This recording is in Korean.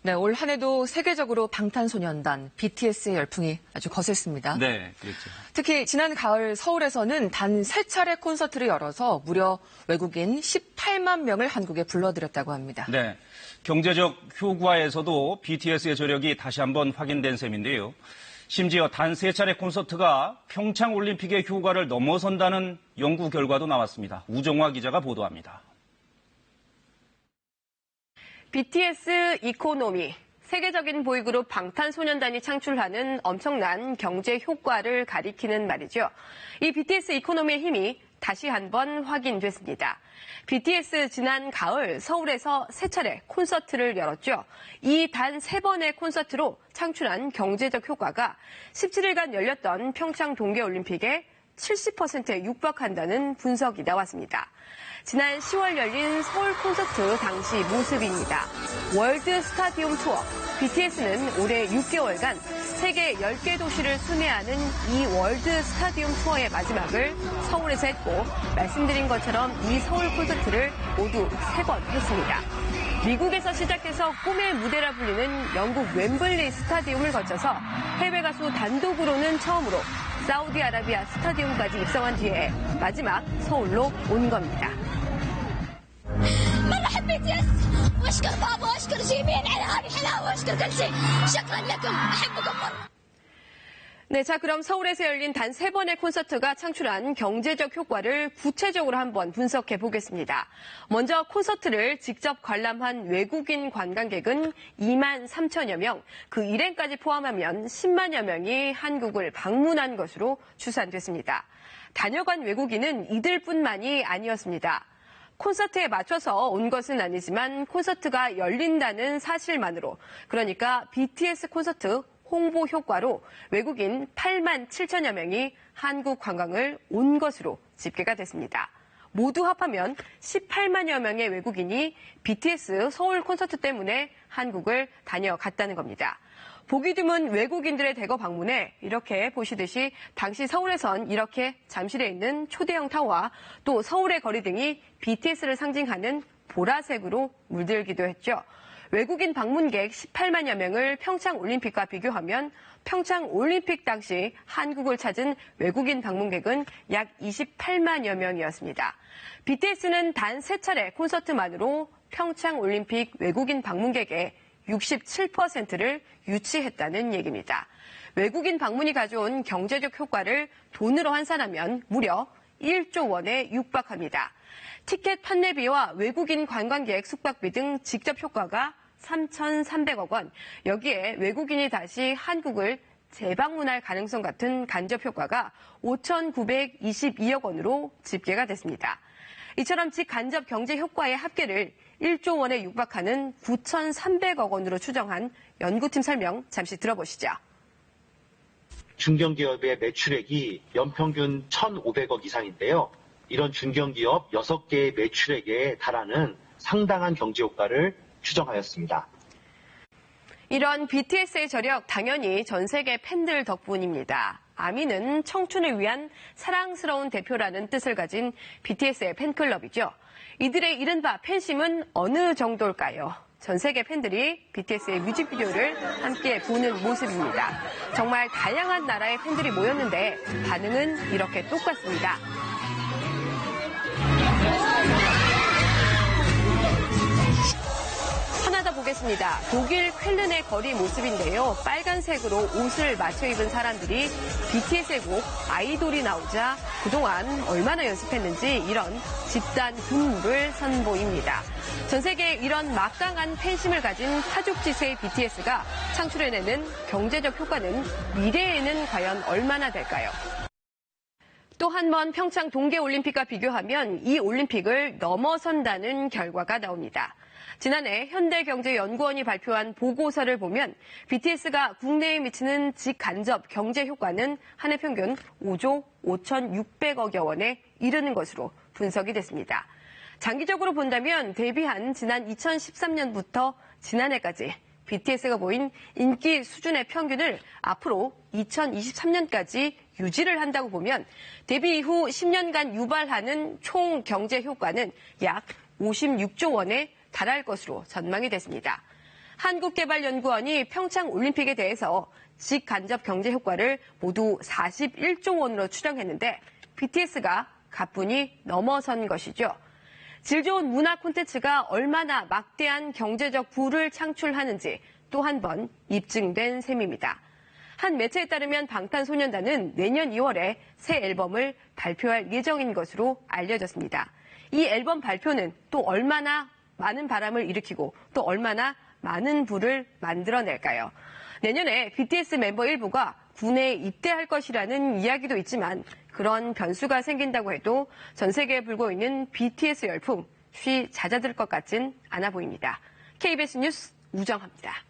네, 올 한 해도 세계적으로 방탄소년단, BTS의 열풍이 아주 거셌습니다. 네, 그렇죠. 특히 지난 가을 서울에서는 단 3차례 콘서트를 열어서 무려 외국인 18만 명을 한국에 불러들였다고 합니다. 네, 경제적 효과에서도 BTS의 저력이 다시 한번 확인된 셈인데요. 심지어 단 3차례 콘서트가 평창올림픽의 효과를 넘어선다는 연구 결과도 나왔습니다. 우정화 기자가 보도합니다. BTS 이코노미, 세계적인 보이그룹 방탄소년단이 창출하는 엄청난 경제 효과를 가리키는 말이죠. 이 BTS 이코노미의 힘이 다시 한번 확인됐습니다. BTS 지난 가을 서울에서 3차례 콘서트를 열었죠. 이 단 3번의 콘서트로 창출한 경제적 효과가 17일간 열렸던 평창 동계올림픽의 70%에 육박한다는 분석이 나왔습니다. 지난 10월 열린 서울 콘서트 당시 모습입니다. 월드 스타디움 투어. BTS는 올해 6개월간 세계 10개 도시를 순회하는 이 월드 스타디움 투어의 마지막을 서울에서 했고, 말씀드린 것처럼 이 서울 콘서트를 모두 3번 했습니다. 미국에서 시작해서 꿈의 무대라 불리는 영국 웸블리 스타디움을 거쳐서 해외 가수 단독으로는 처음으로 사우디아라비아 스타디움까지 입성한 뒤에 마지막 서울로 온 겁니다. مرة حبيت يس واشكر بابا واشكر جيمين على هذه الحلاوة واشكر كل شيء شكرا لكم احبكم مرة. 네, 자 그럼 서울에서 열린 단 3번의 콘서트가 창출한 경제적 효과를 구체적으로 한번 분석해 보겠습니다. 먼저 콘서트를 직접 관람한 외국인 관광객은 2만 3천여 명, 그 일행까지 포함하면 10만여 명이 한국을 방문한 것으로 추산됐습니다. 다녀간 외국인은 이들뿐만이 아니었습니다. 콘서트에 맞춰서 온 것은 아니지만 콘서트가 열린다는 사실만으로, 그러니까 BTS 콘서트 홍보 효과로 외국인 8만 7천여 명이 한국 관광을 온 것으로 집계가 됐습니다. 모두 합하면 18만여 명의 외국인이 BTS 서울 콘서트 때문에 한국을 다녀갔다는 겁니다. 보기 드문 외국인들의 대거 방문에 이렇게 보시듯이 당시 서울에선 이렇게 잠실에 있는 초대형 타워와 또 서울의 거리 등이 BTS를 상징하는 보라색으로 물들기도 했죠. 외국인 방문객 18만여 명을 평창올림픽과 비교하면 평창올림픽 당시 한국을 찾은 외국인 방문객은 약 28만여 명이었습니다. BTS는 단 3차례 콘서트만으로 평창올림픽 외국인 방문객의 67%를 유치했다는 얘기입니다. 외국인 방문이 가져온 경제적 효과를 돈으로 환산하면 무려 1조 원에 육박합니다. 티켓 판매비와 외국인 관광객 숙박비 등 직접 효과가 3,300억 원, 여기에 외국인이 다시 한국을 재방문할 가능성 같은 간접 효과가 5,922억 원으로 집계가 됐습니다. 이처럼 직간접 경제 효과의 합계를 1조 원에 육박하는 9,300억 원으로 추정한 연구팀 설명 잠시 들어보시죠. 중견기업의 매출액이 연평균 1,500억 이상인데요. 이런 중견기업 6개의 매출액에 달하는 상당한 경제 효과를 추정하였습니다. 이런 BTS의 저력 당연히 전 세계 팬들 덕분입니다. 아미는 청춘을 위한 사랑스러운 대표라는 뜻을 가진 BTS의 팬클럽이죠. 이들의 이른바 팬심은 어느 정도일까요? 전 세계 팬들이 BTS의 뮤직비디오를 함께 보는 모습입니다. 정말 다양한 나라의 팬들이 모였는데 반응은 이렇게 똑같습니다. 하나 더 보겠습니다. 독일 쾰른의 거리 모습인데요. 빨간색으로 옷을 맞춰 입은 사람들이 BTS의 곡 아이돌이 나오자 그동안 얼마나 연습했는지 이런 집단 근무를 선보입니다. 전 세계에 이런 막강한 팬심을 가진 타족지세의 BTS가 창출해내는 경제적 효과는 미래에는 과연 얼마나 될까요? 또 한 번 평창 동계올림픽과 비교하면 이 올림픽을 넘어선다는 결과가 나옵니다. 지난해 현대경제연구원이 발표한 보고서를 보면 BTS가 국내에 미치는 직간접 경제 효과는 한 해 평균 5조 5,600억여 원에 이르는 것으로 분석이 됐습니다. 장기적으로 본다면 데뷔한 지난 2013년부터 지난해까지 BTS가 보인 인기 수준의 평균을 앞으로 2023년까지 유지를 한다고 보면 데뷔 이후 10년간 유발하는 총 경제 효과는 약 56조 원에 달할 것으로 전망이 됐습니다. 한국개발연구원이 평창 올림픽에 대해서 직간접 경제 효과를 모두 41조 원으로 추정했는데 BTS가 가뿐히 넘어선 것이죠. 질 좋은 문화 콘텐츠가 얼마나 막대한 경제적 부를 창출하는지 또 한 번 입증된 셈입니다. 한 매체에 따르면 방탄소년단은 내년 2월에 새 앨범을 발표할 예정인 것으로 알려졌습니다. 이 앨범 발표는 또 얼마나 많은 바람을 일으키고 또 얼마나 많은 부를 만들어낼까요? 내년에 BTS 멤버 일부가 군에 입대할 것이라는 이야기도 있지만 그런 변수가 생긴다고 해도 전 세계에 불고 있는 BTS 열풍 쉬 잦아들 것 같진 않아 보입니다. KBS 뉴스 우정합니다.